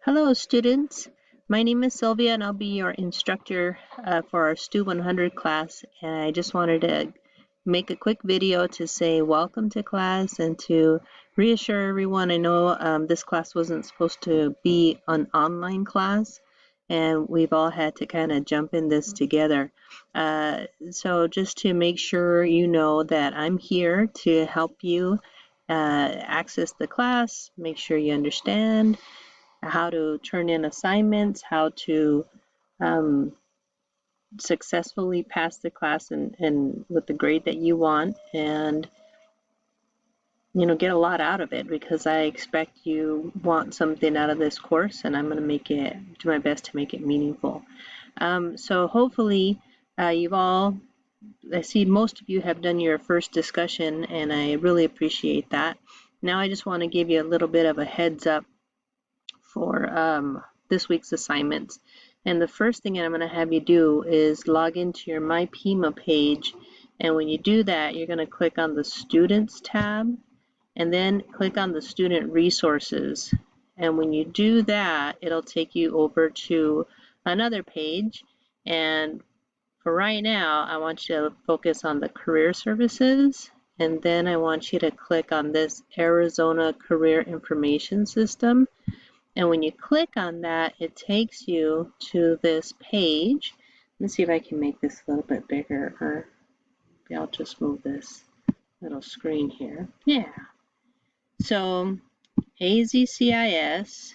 Hello students, my name is Sylvia and I'll be your instructor for our STU 100 class, and I just wanted to make a quick video to say welcome to class and to reassure everyone. I know this class wasn't supposed to be an online class and we've all had to kind of jump in this together. So just to make sure you know that I'm here to help you access the class, make sure you understand how to turn in assignments, how to successfully pass the class and with the grade that you want, and get a lot out of it, because I expect you want something out of this course, and I'm going to do my best to make it meaningful. So hopefully I see most of you have done your first discussion, and I really appreciate that. Now I just want to give you a little bit of a heads up for this week's assignments. And the first thing I'm going to have you do is log into your MyPima page. And when you do that, you're going to click on the Students tab and then click on the Student Resources. And when you do that, it'll take you over to another page. And for right now, I want you to focus on the Career Services. And then I want you to click on this Arizona Career Information System. And when you click on that, it takes you to this page. Let's see if I can make this a little bit bigger, or maybe I'll just move this little screen here. Yeah. So AZCIS,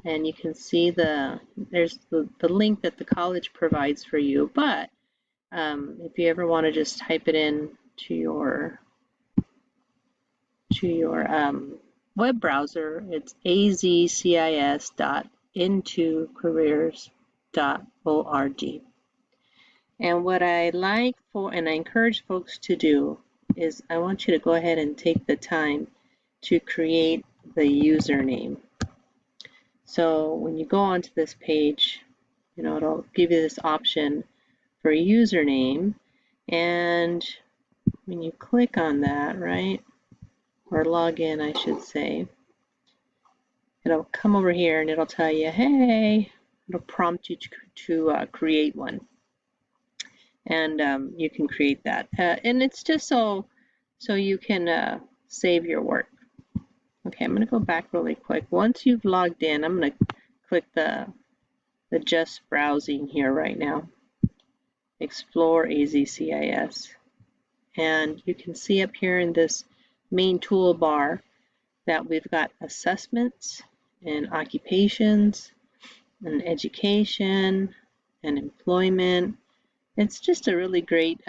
and you can see there's the link that the college provides for you. But if you ever want to just type it in to your web browser, it's azcis.intocareers.org. And what I like and I encourage folks to do is I want you to go ahead and take the time to create the username. So when you go onto this page, it'll give you this option for a username, and when you click on that, right, or log in, I should say, it'll come over here and it'll tell you, hey, it'll prompt you to create one. And you can create that. And it's just so you can save your work. Okay, I'm going to go back really quick. Once you've logged in, I'm going to click the just browsing here right now. Explore AZCIS. And you can see up here in this main toolbar that we've got assessments and occupations and education and employment. It's just a really great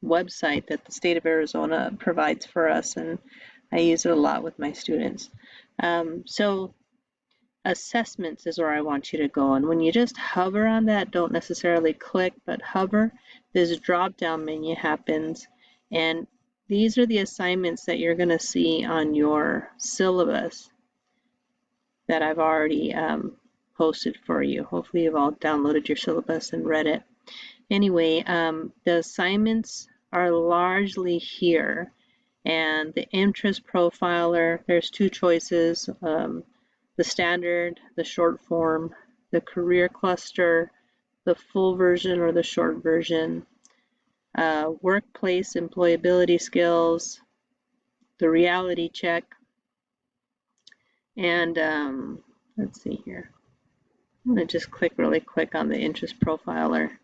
website that the state of Arizona provides for us, and I use it a lot with my students. So assessments is where I want you to go, and when you just hover on that, don't necessarily click, but hover, this drop-down menu happens, and these are the assignments that you're going to see on your syllabus that I've already posted for you. Hopefully you've all downloaded your syllabus and read it. Anyway, the assignments are largely here, and the interest profiler, there's two choices, the standard, the short form, the career cluster, the full version or the short version, workplace employability skills, the reality check, and let's see here. I'm going to just click really quick on the interest profiler,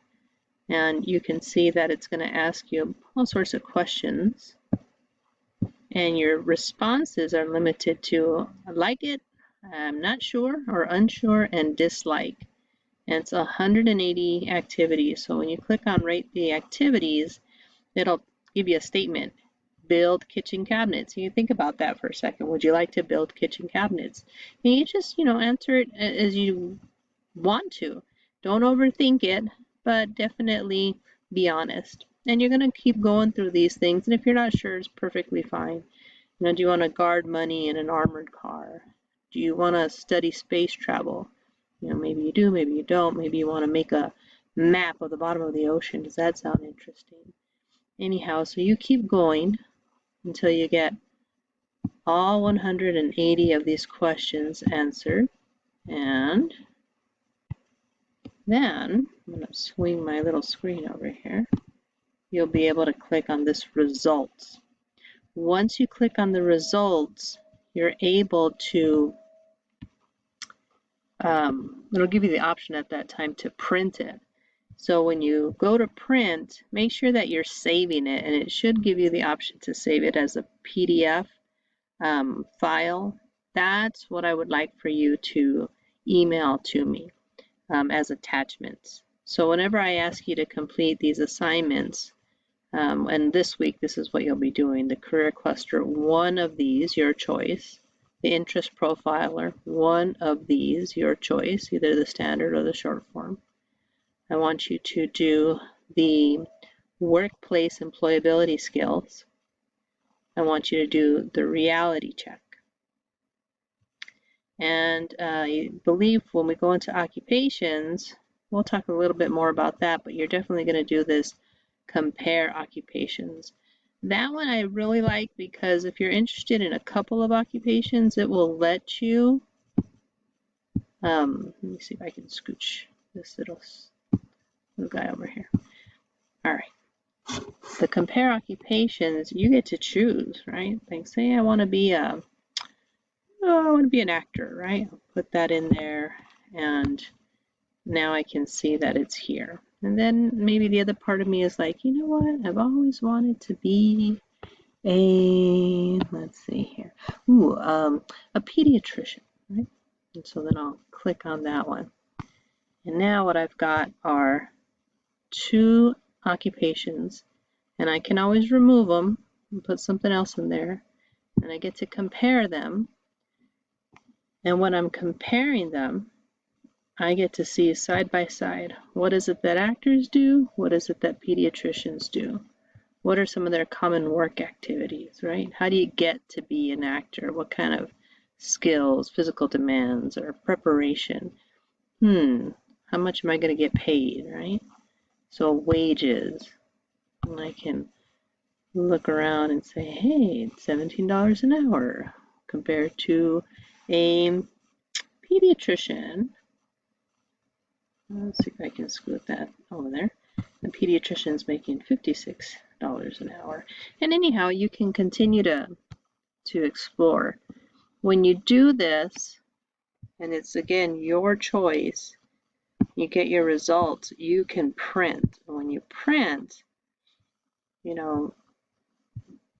and you can see that it's going to ask you all sorts of questions, and your responses are limited to like it, I'm not sure, or unsure, and dislike. And it's 180 activities. So when you click on rate the activities, it'll give you a statement. Build kitchen cabinets. You think about that for a second. Would you like to build kitchen cabinets? And you just, answer it as you want to. Don't overthink it, but definitely be honest. And you're going to keep going through these things. And if you're not sure, it's perfectly fine. Do you want to guard money in an armored car? Do you want to study space travel? Maybe you do, maybe you don't. Maybe you want to make a map of the bottom of the ocean. Does that sound interesting? Anyhow, so you keep going until you get all 180 of these questions answered. And then I'm going to swing my little screen over here. You'll be able to click on this results. Once you click on the results, you're able to, it'll give you the option at that time to print it. So when you go to print, make sure that you're saving it, and it should give you the option to save it as a PDF file. That's what I would like for you to email to me as attachments. So whenever I ask you to complete these assignments, and this week this is what you'll be doing, the career cluster, one of these, your choice, the interest profiler, one of these, your choice, either the standard or the short form. I want you to do the workplace employability skills. I want you to do the reality check. And I believe when we go into occupations, we'll talk a little bit more about that, but you're definitely going to do this compare occupations. That one I really like because if you're interested in a couple of occupations, it will let you, let me see if I can scooch this little guy over here. All right. The compare occupations, you get to choose, right? Like say I want to be I want to be an actor, right? I'll put that in there, and now I can see that it's here. And then maybe the other part of me is like, you know what? I've always wanted to be a, let's see here, a pediatrician, right? And so then I'll click on that one. And now what I've got are 2 occupations, and I can always remove them and put something else in there, and I get to compare them. And when I'm comparing them, I get to see side by side, what is it that actors do? What is it that pediatricians do? What are some of their common work activities, right? How do you get to be an actor? What kind of skills, physical demands, or preparation? How much am I going to get paid, right? So wages, and I can look around and say, hey, it's $17 an hour compared to a pediatrician. Let's see if I can scoot that over there. The pediatrician's making $56 an hour. And anyhow, you can continue to explore. When you do this, and it's again your choice, you get your results, you can print. And when you print, you know,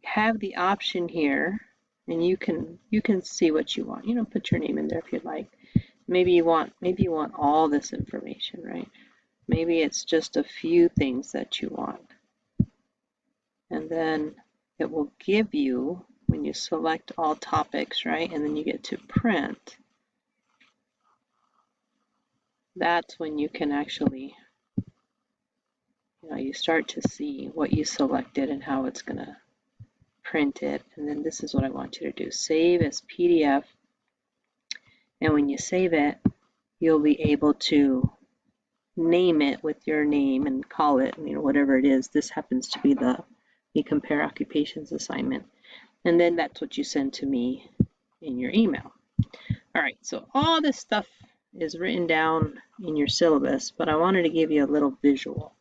have the option here, and you can see what you want. You know, put your name in there if you'd like. Maybe you want all this information, right? Maybe it's just a few things that you want. And then it will give you, when you select all topics, right? And then you get to print. That's when you can actually, you know, you start to see what you selected and how it's going to print it. And then this is what I want you to do. Save as PDF. And when you save it, you'll be able to name it with your name and call it, you know, whatever it is. This happens to be the compare occupations assignment. And then that's what you send to me in your email. All right, so all this stuff is written down in your syllabus, but I wanted to give you a little visual.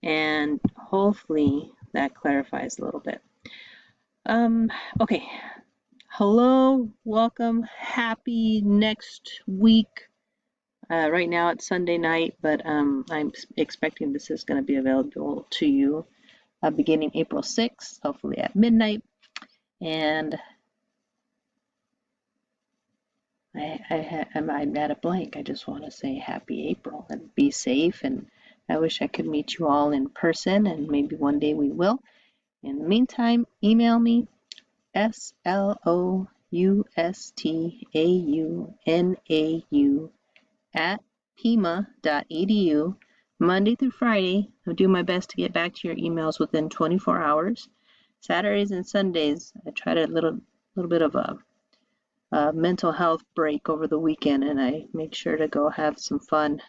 And hopefully that clarifies a little bit. Okay. Hello, welcome, happy next week. Right now it's Sunday night, but I'm expecting this is going to be available to you beginning April 6th, hopefully at midnight. And I'm at a blank. I just want to say happy April and be safe. And I wish I could meet you all in person, and maybe one day we will. In the meantime, email me sloustaunaU@pima.edu Monday through Friday. I'll do my best to get back to your emails within 24 hours. Saturdays and Sundays, I try to little bit of a mental health break over the weekend, and I make sure to go have some fun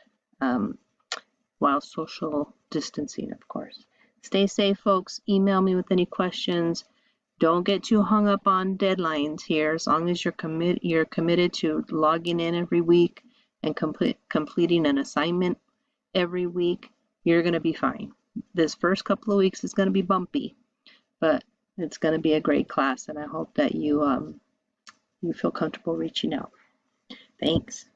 while social distancing, of course. Stay safe, folks. Email me with any questions. Don't get too hung up on deadlines here. As long as you're committed to logging in every week and completing an assignment every week, you're going to be fine. This first couple of weeks is going to be bumpy, but it's going to be a great class, and I hope that you feel comfortable reaching out. Thanks.